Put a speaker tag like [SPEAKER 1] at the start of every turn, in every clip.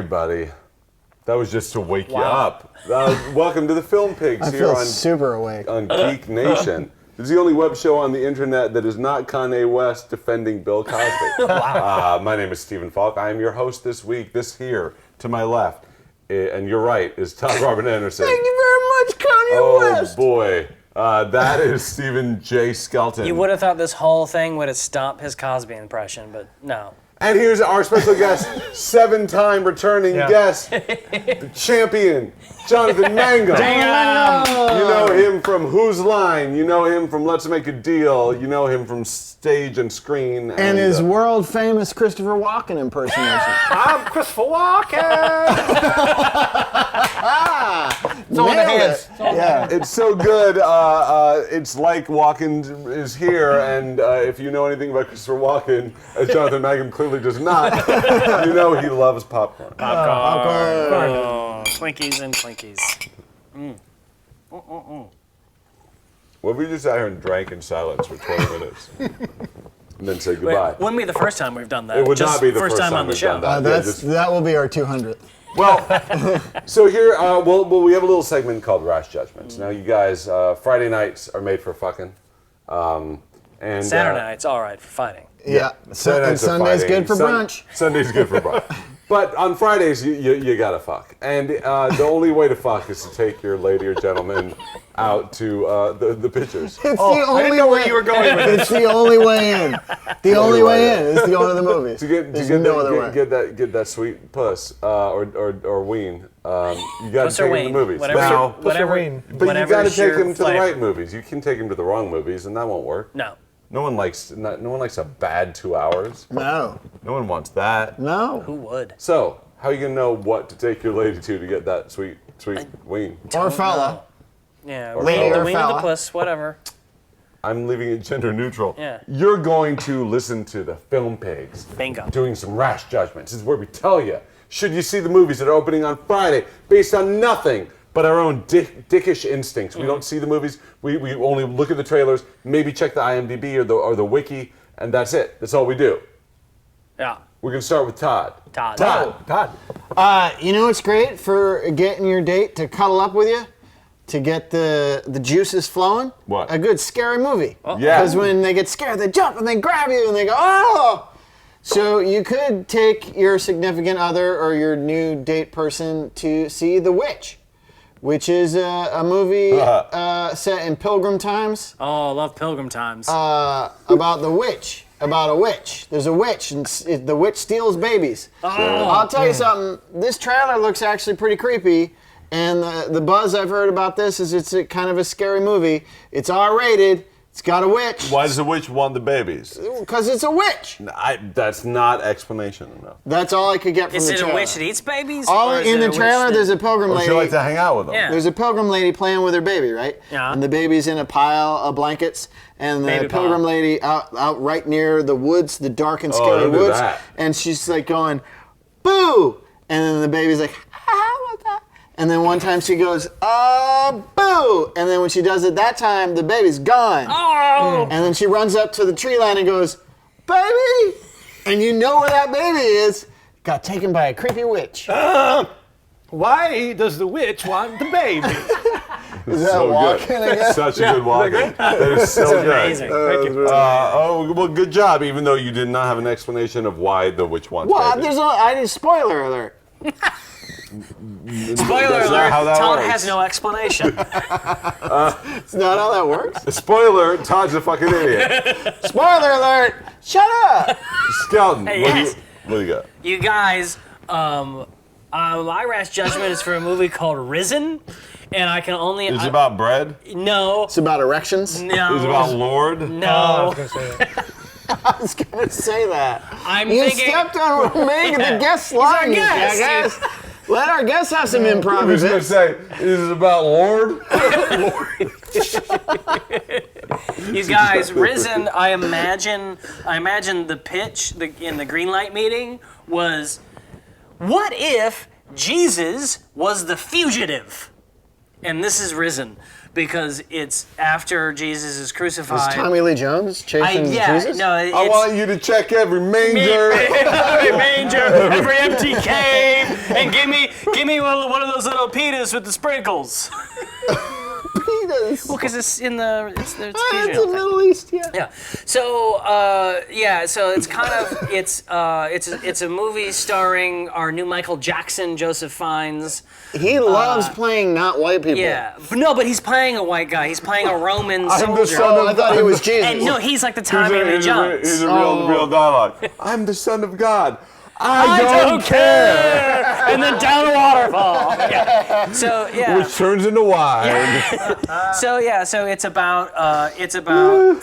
[SPEAKER 1] everybody. That was just to wake you up. Welcome to the Film Pigs
[SPEAKER 2] I
[SPEAKER 1] here
[SPEAKER 2] feel
[SPEAKER 1] on
[SPEAKER 2] super awake.
[SPEAKER 1] on GeekNation. This is the only web show on the internet that is not Kanye West defending Bill Cosby. My name is Stephen Falk. I am your host this week. This here to my left, and you're right, is Todd Robert Anderson.
[SPEAKER 2] Thank you very much, Kanye West.
[SPEAKER 1] Oh boy. That is Stephen J. Skelton.
[SPEAKER 3] You would have thought this whole thing would have stopped his Cosby impression, but no.
[SPEAKER 1] And here's our special guest, 7-time returning guest, the champion, Jonathan Mangum. You know him from Whose Line? You know him from Let's Make a Deal. You know him from stage and screen.
[SPEAKER 2] And his world famous Christopher Walken impersonation.
[SPEAKER 4] I'm Christopher Walken. It's on the hands.
[SPEAKER 1] It's so good. It's like Walken is here, and if you know anything about Christopher Walken, as Jonathan Mangum clearly does not, you know he loves popcorn.
[SPEAKER 3] Oh, Twinkies and Twinkies.
[SPEAKER 1] What if we just sat here and drank in silence for 20 minutes? And then say goodbye.
[SPEAKER 3] Wouldn't be the first time we've done that.
[SPEAKER 1] It would
[SPEAKER 3] Just
[SPEAKER 1] not be the first time
[SPEAKER 3] on the
[SPEAKER 1] we've
[SPEAKER 3] show.
[SPEAKER 1] done that.
[SPEAKER 2] That will be our 200th.
[SPEAKER 1] Well, so here, we have a little segment called Rash Judgments. Now, you guys, Friday nights are made for fucking. And
[SPEAKER 3] Saturday night's all right for fighting.
[SPEAKER 2] Yeah.
[SPEAKER 1] Saturday
[SPEAKER 2] And
[SPEAKER 1] nights are
[SPEAKER 2] Sunday's
[SPEAKER 1] fighting.
[SPEAKER 2] good for brunch.
[SPEAKER 1] Sunday's good for brunch. But on Fridays, you gotta fuck. And the only way to fuck is to take your lady or gentleman out to the pictures.
[SPEAKER 2] It's the only
[SPEAKER 4] I didn't know
[SPEAKER 2] way
[SPEAKER 4] where you were going with it.
[SPEAKER 2] It's the only way in. The only way in is to go to the movies.
[SPEAKER 1] To get that sweet puss or ween, you gotta
[SPEAKER 3] Puss or
[SPEAKER 1] take him to
[SPEAKER 3] ween,
[SPEAKER 1] the movies.
[SPEAKER 3] whatever.
[SPEAKER 1] Now,
[SPEAKER 3] Whatever.
[SPEAKER 1] but you gotta take
[SPEAKER 3] your
[SPEAKER 1] him to the
[SPEAKER 3] flavor.
[SPEAKER 1] right movies. You can take him to the wrong movies, and that won't work.
[SPEAKER 3] No.
[SPEAKER 1] No one likes a bad 2 hours.
[SPEAKER 2] No.
[SPEAKER 1] No one wants that.
[SPEAKER 2] No.
[SPEAKER 3] Who would?
[SPEAKER 1] So, how are you gonna know what to take your lady to get that sweet ween?
[SPEAKER 2] Or fella.
[SPEAKER 3] Yeah,
[SPEAKER 1] Or
[SPEAKER 3] ween, the
[SPEAKER 1] fella.
[SPEAKER 3] ween of the
[SPEAKER 2] Fella.
[SPEAKER 3] puss, whatever.
[SPEAKER 1] I'm leaving it gender neutral.
[SPEAKER 3] Yeah.
[SPEAKER 1] You're going to listen to the Film Pigs.
[SPEAKER 3] Bingo.
[SPEAKER 1] Doing some rash judgments. This is where we tell you, should you see the movies that are opening on Friday based on nothing but our own dickish instincts. We don't see the movies. We only look at the trailers, maybe check the IMDb or the wiki, and that's it. That's all we do.
[SPEAKER 3] Yeah.
[SPEAKER 1] We're going to start with Todd.
[SPEAKER 3] Todd.
[SPEAKER 2] You know what's great for getting your date to cuddle up with you? To get the juices flowing?
[SPEAKER 1] What?
[SPEAKER 2] A good scary movie.
[SPEAKER 1] Yeah.
[SPEAKER 2] Because when they get scared, they jump and they grab you and they go, oh! So you could take your significant other or your new date person to see The Witch, which is a movie set in Pilgrim times.
[SPEAKER 3] Oh, I love Pilgrim Times.
[SPEAKER 2] About the witch. About a witch. There's a witch, and the witch steals babies. I'll tell you something. This trailer looks actually pretty creepy, and the buzz I've heard about this is it's kind of a scary movie. It's R-rated. It's got a witch.
[SPEAKER 1] Why does the witch want the babies?
[SPEAKER 2] Because it's a witch.
[SPEAKER 1] That's not explanation enough.
[SPEAKER 2] That's all I could get from
[SPEAKER 3] is
[SPEAKER 2] the
[SPEAKER 3] it
[SPEAKER 2] trailer.
[SPEAKER 3] a witch that eats babies?
[SPEAKER 2] All
[SPEAKER 3] or is
[SPEAKER 2] in
[SPEAKER 3] it
[SPEAKER 2] the
[SPEAKER 3] a witch
[SPEAKER 2] trailer,
[SPEAKER 3] that-
[SPEAKER 2] there's a pilgrim
[SPEAKER 1] Or
[SPEAKER 2] lady.
[SPEAKER 1] she likes to hang out with them.
[SPEAKER 3] Yeah.
[SPEAKER 2] There's a pilgrim lady playing with her baby, right?
[SPEAKER 3] Yeah.
[SPEAKER 2] And the baby's in a pile of blankets, and the
[SPEAKER 3] Baby
[SPEAKER 2] pilgrim
[SPEAKER 3] pile.
[SPEAKER 2] lady out right near the woods, the dark and scary
[SPEAKER 1] don't do
[SPEAKER 2] woods,
[SPEAKER 1] that.
[SPEAKER 2] and she's like going, boo! And then the baby's like, what's that? And then one time she goes, boo! And then when she does it that time, the baby's gone.
[SPEAKER 3] Oh!
[SPEAKER 2] And then she runs up to the tree line and goes, baby! And you know where that baby is. Got taken by a creepy witch.
[SPEAKER 4] Why does the witch want the baby?
[SPEAKER 2] Is that
[SPEAKER 1] So
[SPEAKER 2] walking,
[SPEAKER 1] good.
[SPEAKER 2] I guess?
[SPEAKER 1] Such a good walking. That is so good.
[SPEAKER 3] Amazing. Thank you.
[SPEAKER 1] Well, good job, even though you did not have an explanation of why the witch wants
[SPEAKER 2] Well,
[SPEAKER 1] babies.
[SPEAKER 2] I did spoiler alert.
[SPEAKER 3] Spoiler
[SPEAKER 1] That's not
[SPEAKER 3] alert,
[SPEAKER 1] how that
[SPEAKER 3] Todd
[SPEAKER 1] works.
[SPEAKER 3] has no explanation.
[SPEAKER 2] It's not how that works.
[SPEAKER 1] Spoiler, Todd's a fucking idiot.
[SPEAKER 2] Spoiler alert! Shut up!
[SPEAKER 1] Skelton,
[SPEAKER 3] Hey,
[SPEAKER 1] what,
[SPEAKER 3] yes.
[SPEAKER 1] do you got?
[SPEAKER 3] You guys, my rash judgment is for a movie called Risen, and I can only...
[SPEAKER 1] Is it about bread?
[SPEAKER 3] No.
[SPEAKER 2] It's about erections.
[SPEAKER 3] No.
[SPEAKER 1] Is it about Lord?
[SPEAKER 3] No.
[SPEAKER 2] I was gonna say that.
[SPEAKER 3] I'm
[SPEAKER 2] You
[SPEAKER 3] thinking...
[SPEAKER 2] stepped on Meg, the guest
[SPEAKER 3] our
[SPEAKER 2] line, you
[SPEAKER 3] guest.
[SPEAKER 2] jackass. Let our guests have some
[SPEAKER 1] I was going to
[SPEAKER 2] improv.
[SPEAKER 1] say, is it about Lord?
[SPEAKER 3] You guys, Risen, I imagine the pitch in the Greenlight meeting was, what if Jesus was the fugitive? And this is Risen, because it's after Jesus is crucified.
[SPEAKER 2] Is Tommy Lee Jones chasing Jesus?
[SPEAKER 3] No,
[SPEAKER 1] I want you to check every manger.
[SPEAKER 3] every manger, every empty cave, And give me one of those little pitas with the sprinkles.
[SPEAKER 2] Penis.
[SPEAKER 3] Well, because it's in the it's
[SPEAKER 2] It's
[SPEAKER 3] Israel
[SPEAKER 2] in
[SPEAKER 3] thing.
[SPEAKER 2] Middle East, yeah.
[SPEAKER 3] Yeah. So so it's kind of it's a movie starring our new Michael Jackson, Joseph Fiennes.
[SPEAKER 2] He loves playing not white people.
[SPEAKER 3] Yeah. But he's playing a white guy. He's playing a Roman
[SPEAKER 1] I'm the
[SPEAKER 3] soldier.
[SPEAKER 1] son
[SPEAKER 2] Oh, I thought he was Jesus.
[SPEAKER 3] And no, he's like the Tommy Lee
[SPEAKER 1] Here's
[SPEAKER 3] Jones.
[SPEAKER 1] a real dialogue. I'm the son of God.
[SPEAKER 3] I don't care. And then down a waterfall. Yeah. So
[SPEAKER 1] Which turns into wine.
[SPEAKER 3] So it's about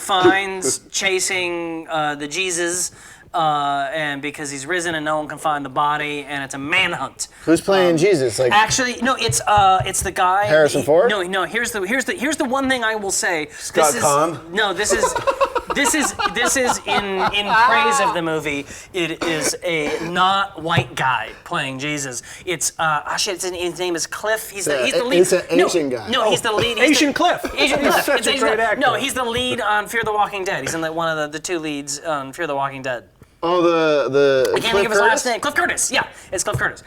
[SPEAKER 3] Fiennes chasing the Jesus, and because he's risen and no one can find the body, and it's a manhunt.
[SPEAKER 2] Who's playing Jesus? Like
[SPEAKER 3] Actually, no, it's the guy.
[SPEAKER 2] Harrison Ford?
[SPEAKER 3] No. Here's the one thing I will say.
[SPEAKER 1] Scott Conn?
[SPEAKER 3] No, this is in praise of the movie. It is a not white guy playing Jesus. It's his name is Cliff. He's the lead.
[SPEAKER 2] It's an Asian guy.
[SPEAKER 3] No, he's the lead.
[SPEAKER 4] Asian Cliff.
[SPEAKER 3] Asian
[SPEAKER 4] He's
[SPEAKER 3] Cliff.
[SPEAKER 4] such a great actor.
[SPEAKER 3] No, he's the lead on Fear the Walking Dead. He's in one of the two leads on Fear the Walking Dead.
[SPEAKER 2] Oh, the
[SPEAKER 3] I can't think of his last name. Cliff Curtis. Yeah, it's Cliff Curtis.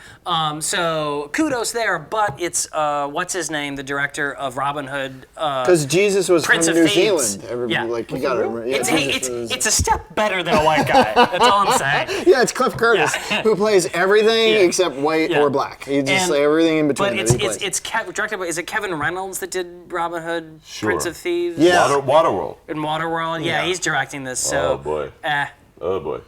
[SPEAKER 3] So kudos there, but it's what's his name? The director of Robin Hood.
[SPEAKER 2] Because Jesus was
[SPEAKER 3] Prince
[SPEAKER 2] from
[SPEAKER 3] of
[SPEAKER 2] New
[SPEAKER 3] Thieves.
[SPEAKER 2] Zealand. Everybody,
[SPEAKER 3] Yeah.
[SPEAKER 2] like, you gotta remember. Yeah,
[SPEAKER 3] It's a step better than a white guy. That's all I'm saying.
[SPEAKER 2] Yeah, it's Cliff Curtis,
[SPEAKER 3] Yeah.
[SPEAKER 2] who plays everything
[SPEAKER 3] Yeah.
[SPEAKER 2] except white
[SPEAKER 3] Yeah.
[SPEAKER 2] or black. He just
[SPEAKER 3] And-
[SPEAKER 2] everything in between.
[SPEAKER 3] But
[SPEAKER 2] that he plays.
[SPEAKER 3] directed by, is it Kevin Reynolds that did Robin Hood,
[SPEAKER 1] Sure.
[SPEAKER 3] Prince of Thieves?
[SPEAKER 2] Yeah.
[SPEAKER 1] Waterworld.
[SPEAKER 3] In Waterworld? Yeah, he's directing this. So,
[SPEAKER 1] Oh, boy.
[SPEAKER 3] eh.
[SPEAKER 1] Oh boy.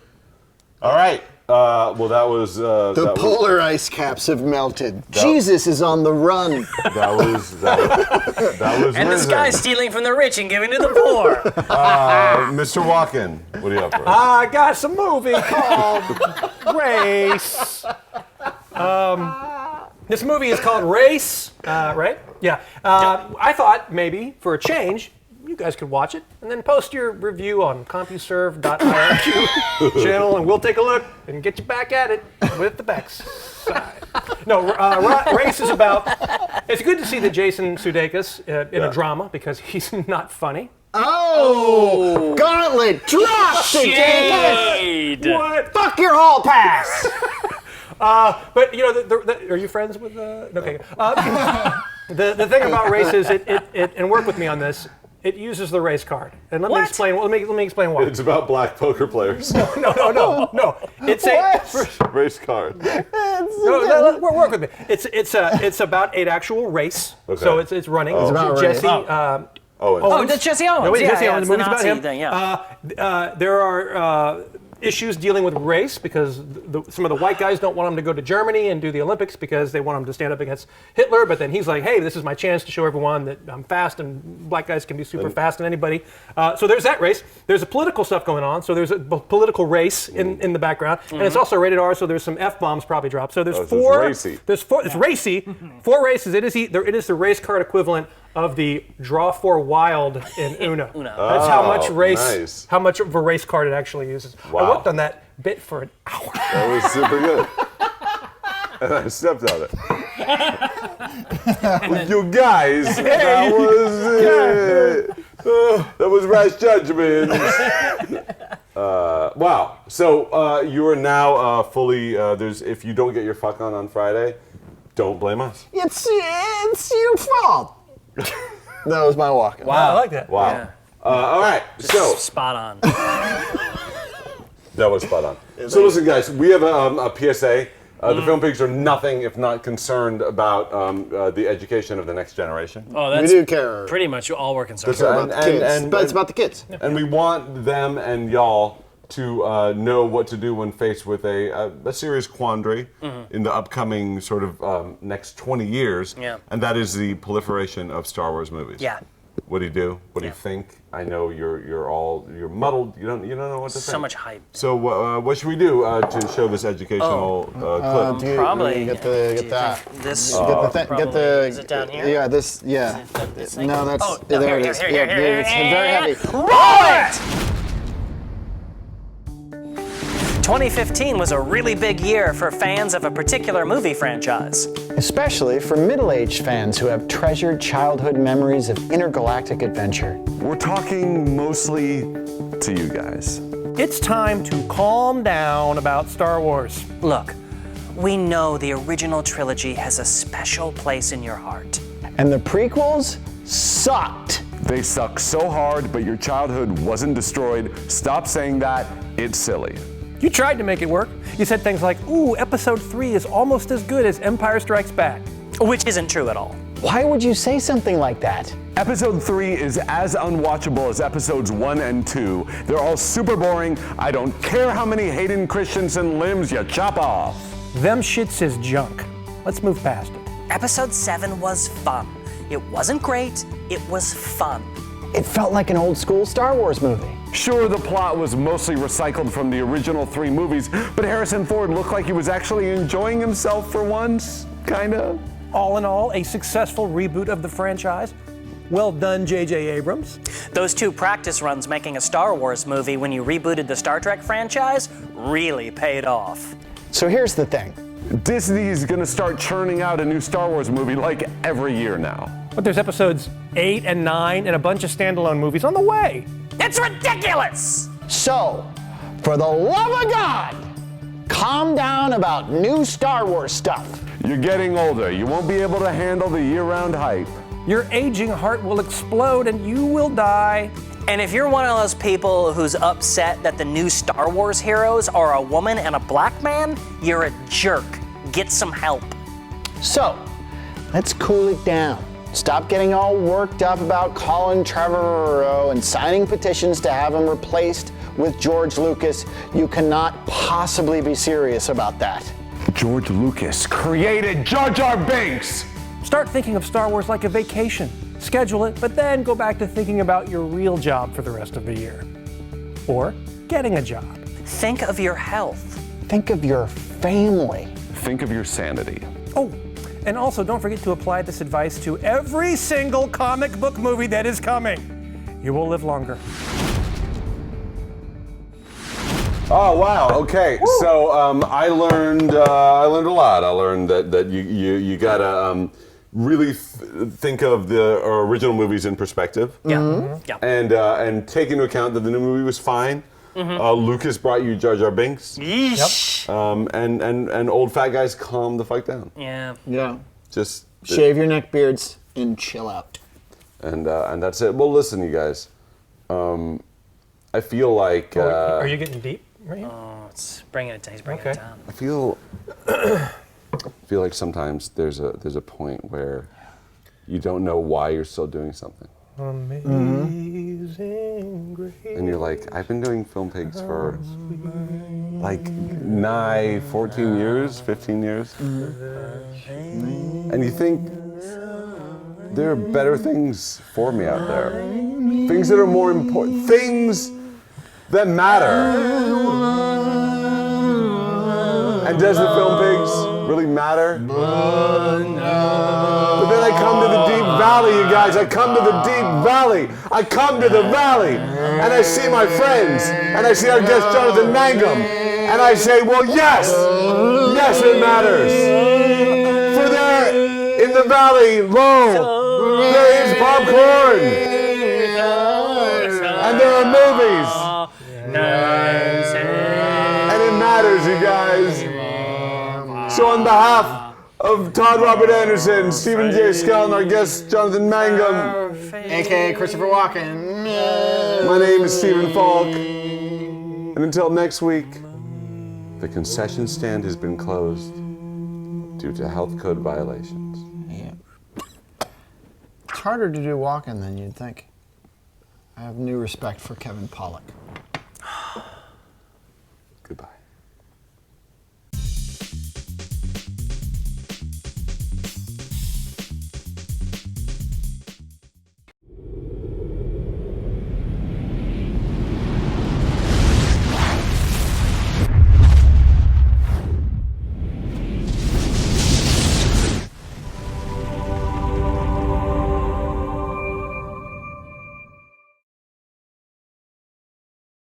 [SPEAKER 1] All right. Well, that was
[SPEAKER 2] The polar ice caps have melted. Jesus is on the run.
[SPEAKER 1] that was
[SPEAKER 3] And this
[SPEAKER 1] Risen.
[SPEAKER 3] guy's stealing from the rich and giving to the poor.
[SPEAKER 1] Mr. Walken. What are you up for?
[SPEAKER 4] I got some movie called Race. This movie is called Race, right? Yeah. I thought maybe for a change, you guys could watch it and then post your review on CompuServe.irq channel, and we'll take a look and get you back at it with the backside. No, Race is about. It's good to see the Jason Sudeikis in a drama because he's not funny.
[SPEAKER 2] Oh, gauntlet dropped.
[SPEAKER 3] Shade.
[SPEAKER 4] What?
[SPEAKER 2] Fuck your hall pass.
[SPEAKER 4] But you know, are you friends with? Okay. The thing about Race is it and work with me on this. It uses the race card, and let me explain. Let me explain why.
[SPEAKER 1] It's about black poker players.
[SPEAKER 4] No. It's
[SPEAKER 1] Race card.
[SPEAKER 4] work with me. It's about an actual race.
[SPEAKER 1] Okay.
[SPEAKER 4] So it's running. It's
[SPEAKER 2] about
[SPEAKER 4] Jesse.
[SPEAKER 2] race.
[SPEAKER 3] Oh, that's Jesse Owens.
[SPEAKER 4] No, wait, Jesse
[SPEAKER 3] yeah,
[SPEAKER 4] Owens.
[SPEAKER 3] it's
[SPEAKER 4] The
[SPEAKER 3] the
[SPEAKER 4] movie's about
[SPEAKER 3] Nazi
[SPEAKER 4] him.
[SPEAKER 3] thing, yeah.
[SPEAKER 4] There are issues dealing with race because some of the white guys don't want him to go to Germany and do the Olympics because they want him to stand up against Hitler. But then he's like, hey, this is my chance to show everyone that I'm fast and black guys can be super fast than anybody. So there's that race. There's a political stuff going on. So there's a political race in the background. And it's also rated R, so there's some F-bombs probably dropped. So there's
[SPEAKER 1] so it's
[SPEAKER 4] four.
[SPEAKER 1] racy.
[SPEAKER 4] There's four. It's racy. 4 races. It is the race card equivalent of the draw 4 wild in Uno. That's how much race,
[SPEAKER 1] nice.
[SPEAKER 4] how much of a race card it actually uses.
[SPEAKER 1] Wow.
[SPEAKER 4] I worked on that bit for an hour.
[SPEAKER 1] That was super good. And I stepped on it. With you guys, that was rash judgment. Wow. So you are now fully. If you don't get your fuck on Friday, don't blame us.
[SPEAKER 2] It's your fault. That was my walk.
[SPEAKER 4] Wow, I like that.
[SPEAKER 1] Wow.
[SPEAKER 3] Yeah.
[SPEAKER 1] All right. So
[SPEAKER 3] Spot on.
[SPEAKER 1] that was spot on. So listen, guys, we have a PSA. The Film Pigs are nothing if not concerned about the education of the next generation.
[SPEAKER 3] Oh,
[SPEAKER 2] We
[SPEAKER 3] that's
[SPEAKER 2] do care.
[SPEAKER 3] pretty much all we're concerned
[SPEAKER 1] That's
[SPEAKER 3] about.
[SPEAKER 2] About the kids. But it's about the kids.
[SPEAKER 1] And we want them and y'all to know what to do when faced with a serious quandary in the upcoming sort of next 20 years.
[SPEAKER 3] Yeah.
[SPEAKER 1] And that is the proliferation of Star Wars movies.
[SPEAKER 3] Yeah.
[SPEAKER 1] What do you do? What do you think? I know you're muddled. You don't know what to think.
[SPEAKER 3] So much hype.
[SPEAKER 1] So what should we do to show this educational clip?
[SPEAKER 2] Do you-
[SPEAKER 3] Probably.
[SPEAKER 2] Get that.
[SPEAKER 3] This.
[SPEAKER 2] Get the.
[SPEAKER 3] Is it down here?
[SPEAKER 2] Yeah, this. Yeah.
[SPEAKER 3] This thing?
[SPEAKER 2] No, that's.
[SPEAKER 3] Oh, no,
[SPEAKER 2] there it
[SPEAKER 3] here,
[SPEAKER 2] is.
[SPEAKER 3] here,
[SPEAKER 2] Yeah,
[SPEAKER 3] here,
[SPEAKER 2] it's
[SPEAKER 3] here,
[SPEAKER 2] very heavy.
[SPEAKER 3] Roll it! 2015 was a really big year for fans of a particular movie franchise.
[SPEAKER 2] Especially for middle-aged fans who have treasured childhood memories of intergalactic adventure.
[SPEAKER 5] We're talking mostly to you guys.
[SPEAKER 4] It's time to calm down about Star Wars.
[SPEAKER 3] Look, we know the original trilogy has a special place in your heart.
[SPEAKER 2] And the prequels sucked.
[SPEAKER 5] They suck so hard, but your childhood wasn't destroyed. Stop saying that. It's silly.
[SPEAKER 4] You tried to make it work. You said things like, ooh, episode 3 is almost as good as Empire Strikes Back.
[SPEAKER 3] Which isn't true at all.
[SPEAKER 2] Why would you say something like that?
[SPEAKER 5] Episode 3 is as unwatchable as episodes 1 and 2. They're all super boring. I don't care how many Hayden Christensen limbs you chop off.
[SPEAKER 4] Them shits is junk. Let's move past it.
[SPEAKER 3] Episode 7 was fun. It wasn't great, it was fun.
[SPEAKER 2] It felt like an old school Star Wars movie.
[SPEAKER 5] Sure, the plot was mostly recycled from the original 3 movies, but Harrison Ford looked like he was actually enjoying himself for once, kinda.
[SPEAKER 4] All in all, a successful reboot of the franchise. Well done, J.J. Abrams.
[SPEAKER 3] Those 2 practice runs making a Star Wars movie when you rebooted the Star Trek franchise really paid off.
[SPEAKER 2] So here's the thing.
[SPEAKER 5] Disney's gonna start churning out a new Star Wars movie like every year now.
[SPEAKER 4] But there's episodes 8 and 9 and a bunch of standalone movies on the way.
[SPEAKER 3] It's ridiculous!
[SPEAKER 2] So, for the love of God, calm down about new Star Wars stuff.
[SPEAKER 5] You're getting older. You won't be able to handle the year-round hype.
[SPEAKER 4] Your aging heart will explode and you will die.
[SPEAKER 3] And if you're one of those people who's upset that the new Star Wars heroes are a woman and a black man, you're a jerk. Get some help.
[SPEAKER 2] So, let's cool it down. Stop getting all worked up about Colin Trevorrow and signing petitions to have him replaced with George Lucas. You cannot possibly be serious about that.
[SPEAKER 5] George Lucas created Jar Jar Binks!
[SPEAKER 4] Start thinking of Star Wars like a vacation. Schedule it, but then go back to thinking about your real job for the rest of the year. Or getting a job.
[SPEAKER 3] Think of your health.
[SPEAKER 2] Think of your family.
[SPEAKER 5] Think of your sanity.
[SPEAKER 4] Oh, and also don't forget to apply this advice to every single comic book movie that is coming. You will live longer.
[SPEAKER 1] Oh wow! Okay, so I learned a lot. I learned that you gotta really think of the original movies in perspective.
[SPEAKER 3] Yeah. Mm-hmm. Yeah.
[SPEAKER 1] And take into account that the new movie was fine. Mm-hmm. Lucas brought you Jar Jar Binks.
[SPEAKER 3] Yeesh.
[SPEAKER 1] And old fat guys calm the fuck down.
[SPEAKER 3] Yeah.
[SPEAKER 2] Yeah.
[SPEAKER 1] Just
[SPEAKER 2] Shave your neck beards and chill out.
[SPEAKER 1] And that's it. Well, listen, you guys. I feel like.
[SPEAKER 4] Are you getting deep? Right?
[SPEAKER 3] Oh, it's bringing it. He's bringing
[SPEAKER 4] Okay.
[SPEAKER 3] it down.
[SPEAKER 1] I feel like sometimes there's a point where you don't know why you're still doing something.
[SPEAKER 4] Amazing grace.
[SPEAKER 1] And you're like, I've been doing Film Pigs for like 14 years, 15 years. And you think there are better things for me out there. Things that are more important. Things that matter. And does the Film Pigs really matter? But then I come to the deep valley, you guys. I come to the deep valley. I come to the valley. And I see my friends. And I see our guest, Jonathan Mangum. And I say, well, yes. Yes, it matters. For there, in the valley, lo, there is popcorn. And there are movies. And it matters, you guys. So on behalf of Todd Robert Anderson, Stephen J. Skell, and our guest, Jonathan Mangum,
[SPEAKER 2] AKA Christopher Walken.
[SPEAKER 1] my name is Stephen Falk. And until next week, the concession stand has been closed due to health code violations.
[SPEAKER 2] Yeah. It's harder to do Walken than you'd think. I have new respect for Kevin Pollak.